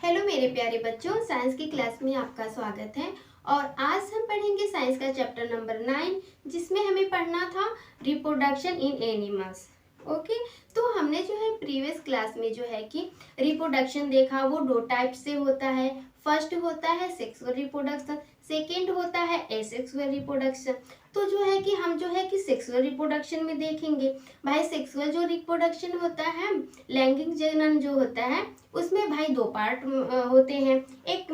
Hello मेरे प्यारे बच्चों, साइंस की क्लास में आपका स्वागत है। और आज हम पढ़ेंगे साइंस का चैप्टर नंबर 9, जिसमें हमें पढ़ना था रिप्रोडक्शन इन एनिमल्स। ओके, तो हमने जो है प्रीवियस क्लास में जो है कि रिप्रोडक्शन देखा, वो दो टाइप से होता है। फर्स्ट होता है सेक्सुअल रिप्रोडक्शन, सेकेंड होता है एसेक्सुअल रिप्रोडक्शन। तो जो है कि हम जो है कि सेक्सुअल रिप्रोडक्शन में देखेंगे। भाई सेक्सुअल जो रिप्रोडक्शन होता है, लैंगिक जनन जो होता है, उसमें भाई दो पार्ट होते हैं। एक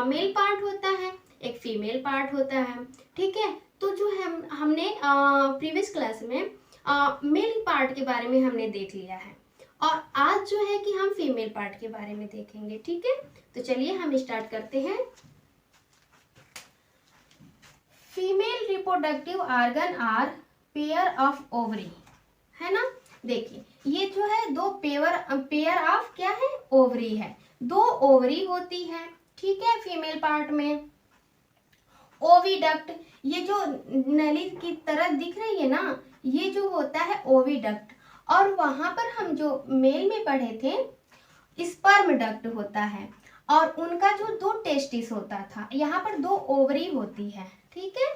मेल पार्ट होता है, एक फीमेल पार्ट होता है। ठीक है, तो जो है हमने प्रीवियस क्लास में मेल पार्ट के बारे में हमने देख लिया है, और आज जो है कि हम फीमेल पार्ट के बारे में देखेंगे। ठीक है, तो चलिए हम स्टार्ट करते हैं। Female reproductive organ are pair of ovary, है ना। देखिए ये जो है दो पेयर ऑफ क्या है, ओवरी है। दो ओवरी होती है, ठीक है, फीमेल पार्ट में। ओविडक्ट, ये जो नली की तरह दिख रही है ना, ये जो होता है ओविडक्ट। और वहां पर हम जो मेल में पढ़े थे स्पर्म डक्ट होता है, और उनका जो दो टेस्टिस होता था। यहाँ पर दो ओवरी होती है, ठीक है।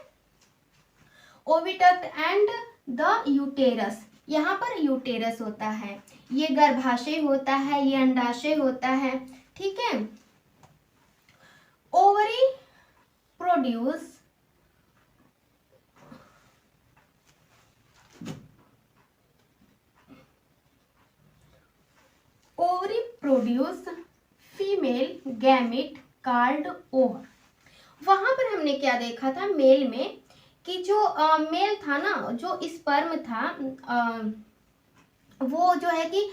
ओविडक्ट एंड द यूटेरस, यहाँ पर यूटेरस होता है। ये गर्भाशय होता है, ये अंडाशय होता है, ठीक है। Ovary produce female gamete called over. वहां पर हमने क्या देखा था मेल में, कि जो मेल था ना, जो स्पर्म था, वो जो है कि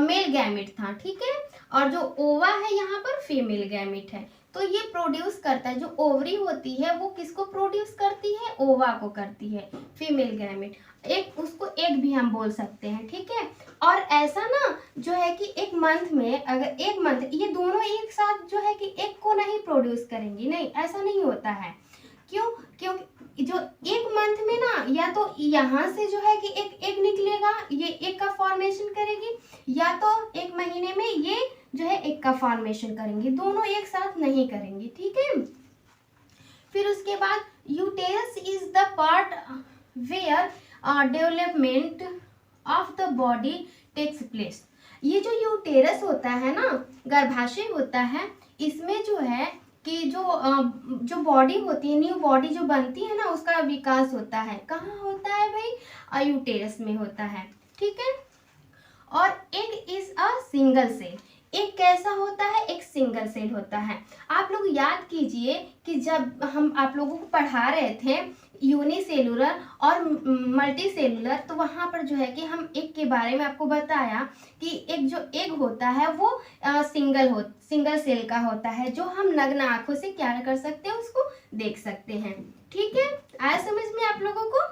मेल गैमेट था, ठीक है। और जो ओवा है यहाँ पर फीमेल गैमेट है। तो ये प्रोड्यूस करता है, जो ओवरी होती है वो किसको प्रोड्यूस करती है, ओवा को करती है, फीमेल गैमेट। एक उसको एक भी हम बोल सकते हैं, ठीक है। और ऐसा ना जो है कि एक मंथ में, अगर एक मंथ ये दोनों एक साथ जो है कि एक को नहीं प्रोड्यूस करेंगी, नहीं, ऐसा नहीं होता है। क्यों? क्योंकि जो एक मंथ में ना, या तो यहाँ से जो है कि एक एक निकलेगा, ये एक का फॉर्मेशन करेगी, या तो एक महीने में ये जो है एक का फॉर्मेशन करेंगी, दोनों एक साथ नहीं करेंगी, ठीक है। फिर उसके बाद uterus is the part where development of the body takes place. ये जो यूटेरस होता है ना, गर्भाशय होता है, इसमें जो है कि जो बॉडी होती है, न्यू बॉडी जो बनती है ना, उसका विकास होता है। कहाँ होता है भाई, यूटेरस में होता है, ठीक है। और एक इज अ सिंगल सेल, एक कैसा होता है, एक सिंगल सेल होता है। आप लोग याद कीजिए कि जब हम आप लोगों को पढ़ा रहे थे यूनिसेलुलर और मल्टी सेलुलर, तो वहां पर जो है कि हम एक के बारे में आपको बताया कि एक जो एग होता है वो सिंगल सेल का होता है, जो हम नग्न आंखों से क्या कर सकते हैं, उसको देख सकते हैं, ठीक है। आया समझ में आप लोगों को?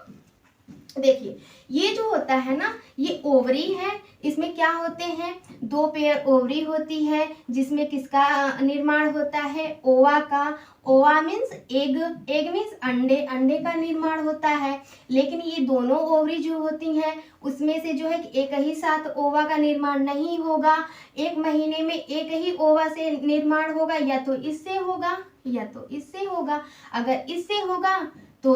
देखिए ये जो होता है ना, ये ओवरी है। इसमें क्या होते हैं, दो पेयर ओवरी होती है, जिसमें किसका निर्माण होता है, ओवा का। ओवा मीन्स एग, एग मीन्स अंडे, अंडे का निर्माण होता है। लेकिन ये दोनों ओवरी जो होती हैं, उसमें से जो है कि एक ही साथ ओवा का निर्माण नहीं होगा। एक महीने में एक ही ओवा से निर्माण होगा, या तो इससे होगा या तो इससे होगा। अगर इससे होगा तो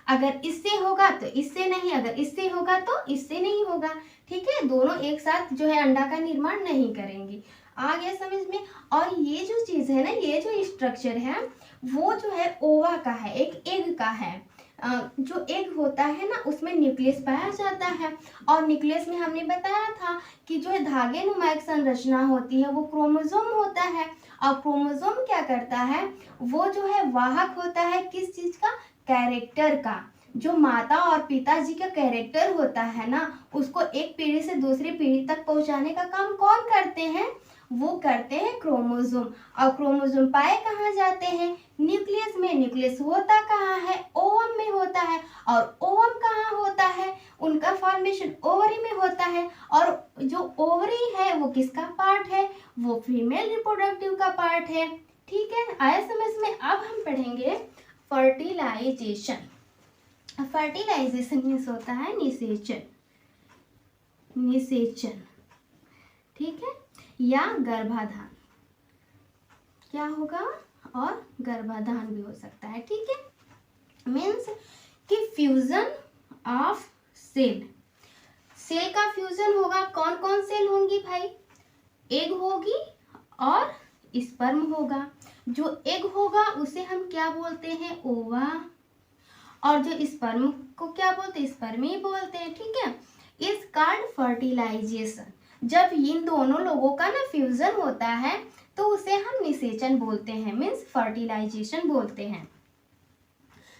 अगर इससे होगा तो इससे नहीं, अगर इससे होगा तो इससे नहीं होगा, ठीक है। दोनों एक साथ जो है अंडा का निर्माण नहीं करेंगी। आ गया समझ में? और ये जो चीज है ना, ये जो स्ट्रक्चर है वो जो है ओवा का है, एक एग का है। जो एग होता है ना, उसमें न्यूक्लियस पाया जाता है, और न्यूक्लियस में हमने बताया था कि जो है धागे नुमा एक संरचना होती है, वो क्रोमोसोम होता है। और क्रोमोसोम क्या करता है, वो जो है वाहक होता है किस चीज का, कैरेक्टर का। जो माता और पिताजी का कैरेक्टर होता है ना, उसको एक पीढ़ी से दूसरी पीढ़ी तक पहुंचाने का काम कौन करते हैं, वो करते हैं क्रोमोसोम। और क्रोमोसोम पाए कहाँ जाते हैं, न्यूक्लियस में। न्यूक्लियस होता कहाँ है, ओवम में होता है। और ओवम कहाँ होता है, उनका फॉर्मेशन ओवरी में होता है। और जो ओवरी है वो किसका पार्ट है, वो फीमेल रिप्रोडक्टिव का पार्ट है, ठीक है। आया समझ में? अब हम पढ़ेंगे फर्टिलाइजेशन। फर्टिलाइजेशन मीन्स होता है निषेचन, निषेचन, ठीक है। या गर्भाधान, क्या होगा, और गर्भाधान भी हो सकता है, ठीक है। मीन्स कि फ्यूजन ऑफ सेल, सेल का फ्यूजन होगा, कौन कौन सेल होंगी भाई, एग होगी और स्पर्म होगा। जो एग होगा उसे हम क्या बोलते हैं, ओवा, और जो स्पर्म को क्या बोलते हैं, स्पर्म ही बोलते हैं, ठीक है। Is called fertilization. जब इन दोनों लोगों का ना फ्यूजन होता है तो उसे हम निषेचन बोलते हैं, मीन्स फर्टिलाइजेशन बोलते हैं।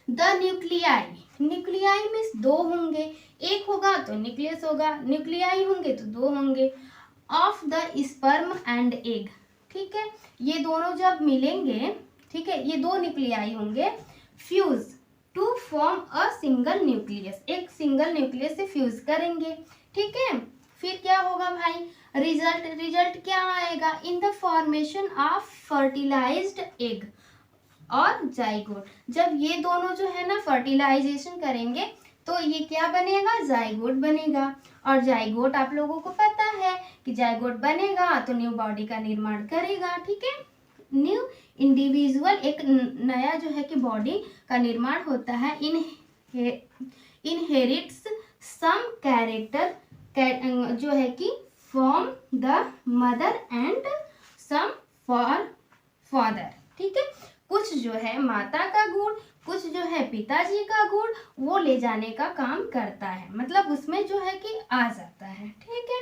द न्यूक्लियाई, न्यूक्लियाई मीन्स दो होंगे, एक होगा तो न्यूक्लियस होगा, न्यूक्लियाई होंगे तो दो होंगे, of the sperm and egg, ठीक है। ये दोनों जब मिलेंगे, ठीक है, ये दो न्यूक्लियाई होंगे, fuse to form a single nucleus, एक सिंगल न्यूक्लियस से फ्यूज करेंगे, ठीक है। फिर क्या होगा भाई, रिजल्ट क्या आएगा, in the formation of fertilized egg और जाइगोट। जब ये दोनों जो है ना फर्टिलाइजेशन करेंगे तो ये क्या बनेगा, जाइगोट बनेगा। और जाइगोट आप लोगों को पता है कि जाइगोट बनेगा तो न्यू बॉडी का निर्माण करेगा, ठीक है। न्यू इंडिविजुअल, एक नया जो है कि बॉडी का निर्माण होता है। इनहेरिट्स सम कैरेक्टर, जो है कि from the mother and some for father, ठीक है। कुछ जो है माता का गुण, कुछ जो है पिताजी का गुण, वो ले जाने का काम करता है, मतलब उसमें जो है कि आ जाता है, ठीक है।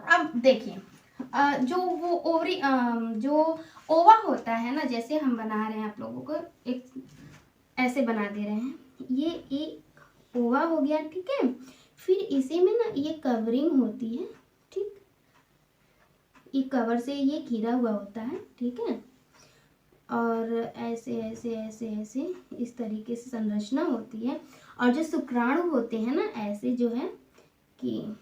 अब देखिए जो वो ओवरी जो ओवा होता है ना, जैसे हम बना रहे हैं, आप लोगों को एक ऐसे बना दे रहे हैं, ये एक ओवा हो गया, ठीक है। फिर इसी में ना ये कवरिंग होती है, ठीक, ये कवर से ये घिरा हुआ होता है, ठीक है। और ऐसे ऐसे ऐसे ऐसे इस तरीके से संरचना होती है। और जो शुक्राणु होते हैं ना, ऐसे जो है कि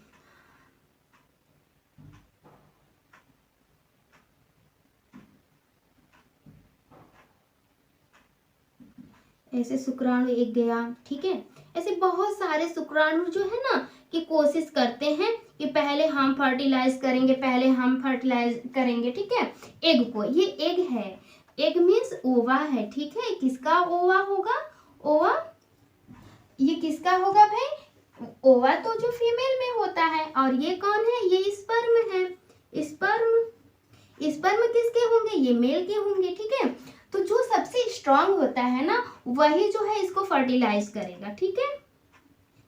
ऐसे शुक्राणु एक गया, ठीक है। ऐसे बहुत सारे शुक्राणु जो है ना कि कोशिश करते हैं कि पहले हम फर्टिलाइज करेंगे, पहले हम फर्टिलाइज करेंगे, ठीक है, एग को। ये एग है, एग मीन्स ओवा है, ठीक है। किसका ओवा होगा, ओवा, ये किसका होगा भाई, ओवा तो जो फीमेल में होता है, और ये कौन है, ये स्पर्म है, स्पर्म, स्पर्म किसके होंगे, ये मेल के होंगे, ठीक है। तो जो सबसे स्ट्रांग होता है ना, वही जो है इसको फर्टिलाइज करेगा, ठीक है।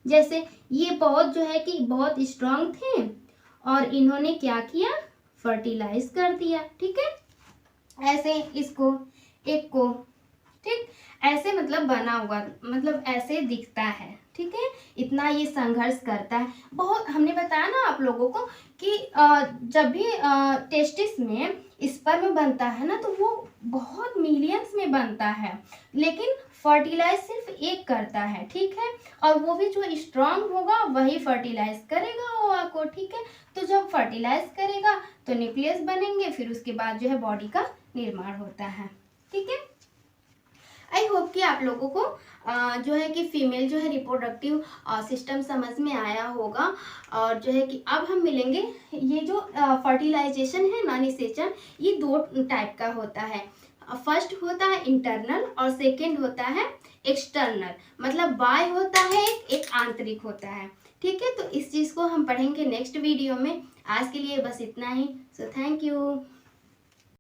जैसे ये बहुत जो है कि बहुत स्ट्रांग थे और इन्होंने क्या किया, फर्टिलाइज कर दिया, ठीक है। ऐसे इसको, एक को, ठीक, ऐसे मतलब बना हुआ, मतलब ऐसे दिखता है, ठीक है। इतना ये संघर्ष करता है बहुत। हमने बताया ना आप लोगों को कि जब भी टेस्टिस में स्पर्म बनता है ना, तो वो बहुत मिलियंस में बनता है, लेकिन फर्टिलाइज सिर्फ एक करता है, ठीक है। और वो भी जो स्ट्रांग होगा वही फर्टिलाइज करेगा ओवा को, ठीक है। तो जब फर्टिलाइज करेगा तो न्यूक्लियस बनेंगे, फिर उसके बाद जो है बॉडी का निर्माण होता है, ठीक है। आई होप कि आप लोगों को जो है कि फीमेल जो है रिप्रोडक्टिव सिस्टम समझ में आया होगा। और जो है कि अब हम मिलेंगे, ये जो फर्टिलाइजेशन है ना, निषेचन, ये दो टाइप का होता है। फर्स्ट होता है इंटरनल और सेकंड होता है एक्सटर्नल, मतलब बाह्य होता है एक आंतरिक होता है, ठीक है। तो इस चीज़ को हम पढ़ेंगे नेक्स्ट वीडियो में। आज के लिए बस इतना ही। So thank you.